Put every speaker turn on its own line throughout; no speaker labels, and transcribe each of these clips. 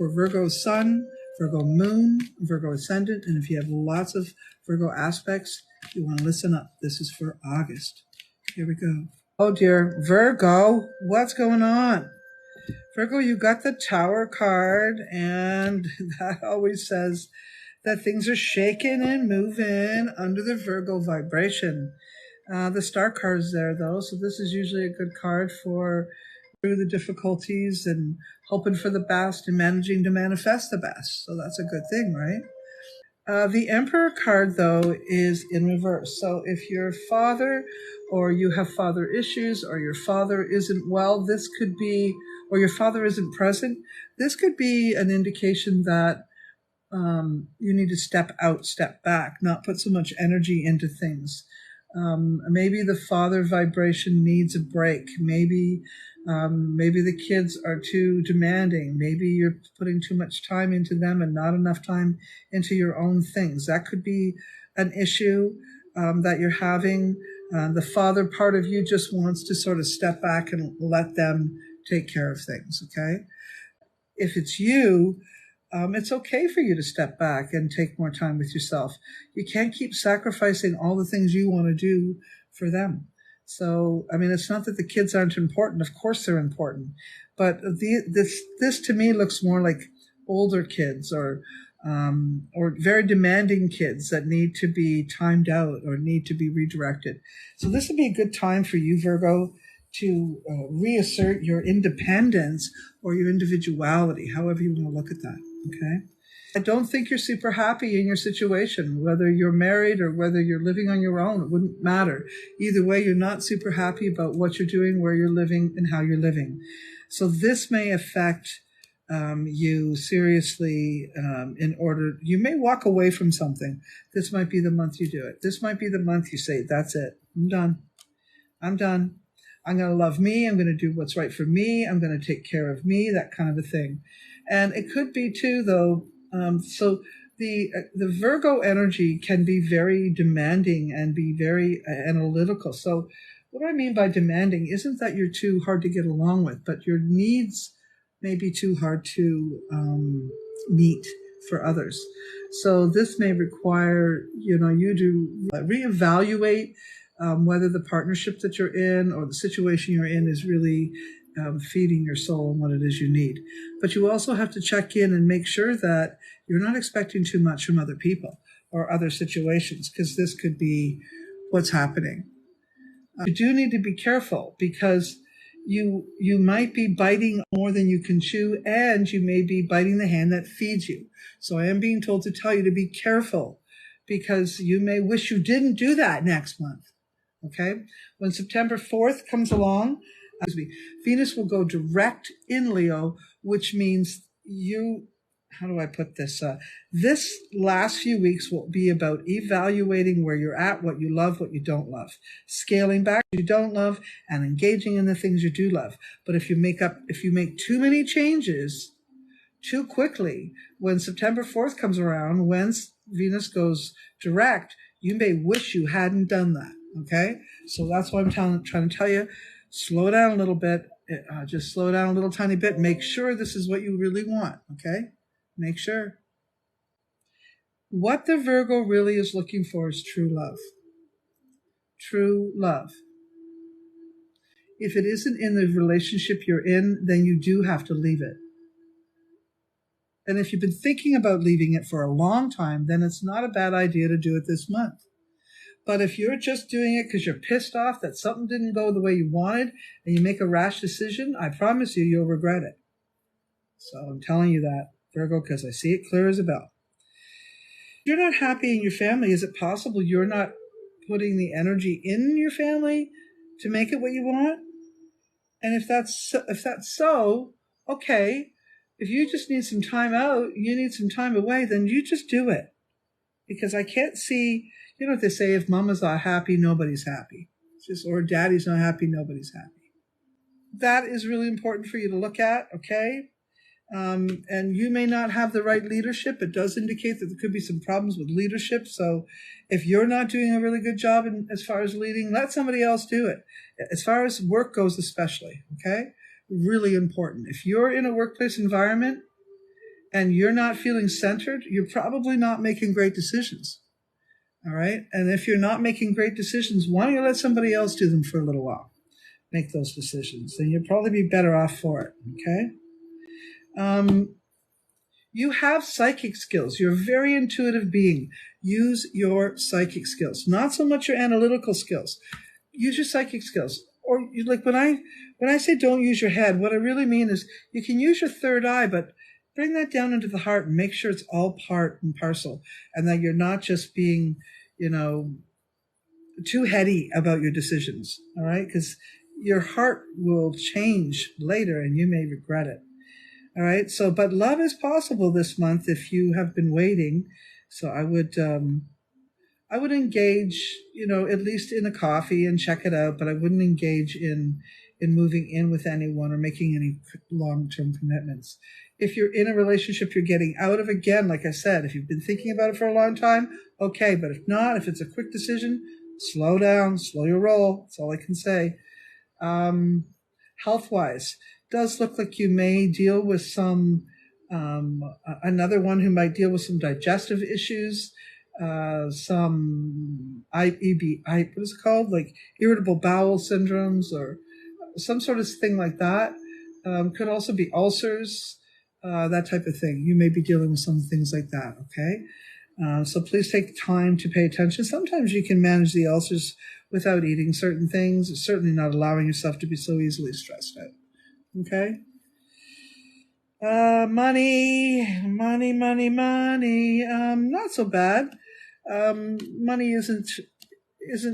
for Virgo Sun, Virgo Moon, Virgo Ascendant, and if you have lots of Virgo aspects, you want to listen up. This is for August. Here we go. Oh dear, Virgo, what's going on? Virgo, you got the Tower card, and that always says that things are shaking and moving under the Virgo vibration. The Star card is there, though, so this is usually a good card for through the difficulties and hoping for the best and managing to manifest the best. So that's a good thing, right? The Emperor card, though, is in reverse. So if your father or you have father issues or your father isn't well, this could be, or your father isn't present, this could be an indication that you need to step out, step back, not put so much energy into things. Maybe the father vibration needs a break. Maybe the kids are too demanding. Maybe you're putting too much time into them and not enough time into your own things. That could be an issue that you're having. The father part of you just wants to sort of step back and let them take care of things, okay? If it's you, it's okay for you to step back and take more time with yourself. You can't keep sacrificing all the things you want to do for them. So, I mean, it's not that the kids aren't important. Of course they're important. But this to me looks more like older kids or very demanding kids that need to be timed out or need to be redirected. So this would be a good time for you, Virgo, to reassert your independence or your individuality, however you want to look at that, okay? I don't think you're super happy in your situation, whether you're married or whether you're living on your own. It wouldn't matter. Either way, you're not super happy about what you're doing, where you're living, and how you're living. So this may affect you seriously you may walk away from something. This might be the month you do it. This might be the month you say, that's it. I'm done. I'm done. I'm going to love me. I'm going to do what's right for me. I'm going to take care of me, that kind of a thing. And it could be too, though. So the Virgo energy can be very demanding and be very analytical. So what I mean by demanding isn't that you're too hard to get along with, but your needs may be too hard to meet for others. So this may require, you to reevaluate whether the partnership that you're in or the situation you're in is really feeding your soul and what it is you need. But you also have to check in and make sure that you're not expecting too much from other people or other situations, because this could be what's happening. You do need to be careful because you might be biting more than you can chew, and you may be biting the hand that feeds you. So I am being told to tell you to be careful, because you may wish you didn't do that next month. Okay? When September 4th comes along, Venus will go direct in Leo, which means how do I put this? This last few weeks will be about evaluating where you're at, what you love, what you don't love, scaling back what you don't love, and engaging in the things you do love. But if you make too many changes too quickly, when September 4th comes around, when Venus goes direct, you may wish you hadn't done that. Okay? So that's what I'm trying to tell you. Slow down a little bit. Just slow down a little tiny bit. Make sure this is what you really want. Okay? Make sure. What the Virgo really is looking for is true love. True love. If it isn't in the relationship you're in, then you do have to leave it. And if you've been thinking about leaving it for a long time, then it's not a bad idea to do it this month. But if you're just doing it because you're pissed off that something didn't go the way you wanted and you make a rash decision, I promise you'll regret it. So I'm telling you that, Virgo, because I see it clear as a bell. If you're not happy in your family, is it possible you're not putting the energy in your family to make it what you want? And if that's so, okay. If you just need some time out, you need some time away, then you just do it. Because I can't see, you know what they say, if mama's not happy, nobody's happy. Or daddy's not happy, nobody's happy. That is really important for you to look at, okay? And you may not have the right leadership. It does indicate that there could be some problems with leadership. So if you're not doing a really good job as far as leading, let somebody else do it. As far as work goes especially, okay? Really important. If you're in a workplace environment and you're not feeling centered, you're probably not making great decisions. All right. And if you're not making great decisions, why don't you let somebody else do them for a little while? Make those decisions. Then you'll probably be better off for it. Okay. You have psychic skills. You're a very intuitive being. Use your psychic skills, not so much your analytical skills. Use your psychic skills. Or like when I say don't use your head, what I really mean is you can use your third eye, but bring that down into the heart and make sure it's all part and parcel, and that you're not just being, too heady about your decisions. All right, because your heart will change later, and you may regret it. All right. So, but love is possible this month if you have been waiting. So I would engage, at least in a coffee and check it out, but I wouldn't engage in moving in with anyone or making any long-term commitments. If you're in a relationship you're getting out of, again, like I said, if you've been thinking about it for a long time, okay. But if not, if it's a quick decision, slow down, slow your roll. That's all I can say. Health-wise, does look like you may deal with some, another one who might deal with some digestive issues, some what is it called? Like irritable bowel syndromes or some sort of thing like that. Could also be ulcers, that type of thing. You may be dealing with some things like that, okay? So please take time to pay attention. Sometimes you can manage the ulcers without eating certain things, certainly not allowing yourself to be so easily stressed out. Okay. Money. Not so bad. Money isn't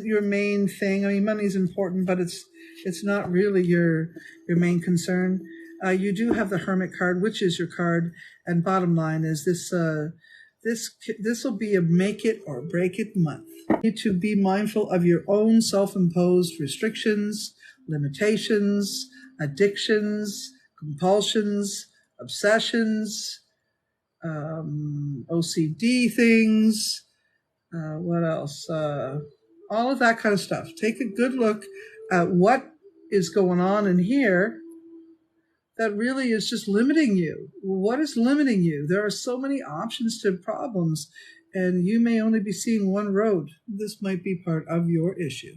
your main thing. I mean, money is important, but it's not really your main concern. You do have the Hermit card, which is your card, and bottom line is this will be a make it or break it month. You need to be mindful of your own self-imposed restrictions, limitations, addictions, compulsions, obsessions, OCD things, what else? All of that kind of stuff. Take a good look at what is going on in here that really is just limiting you. What is limiting you? There are so many options to problems, and you may only be seeing one road. This might be part of your issue.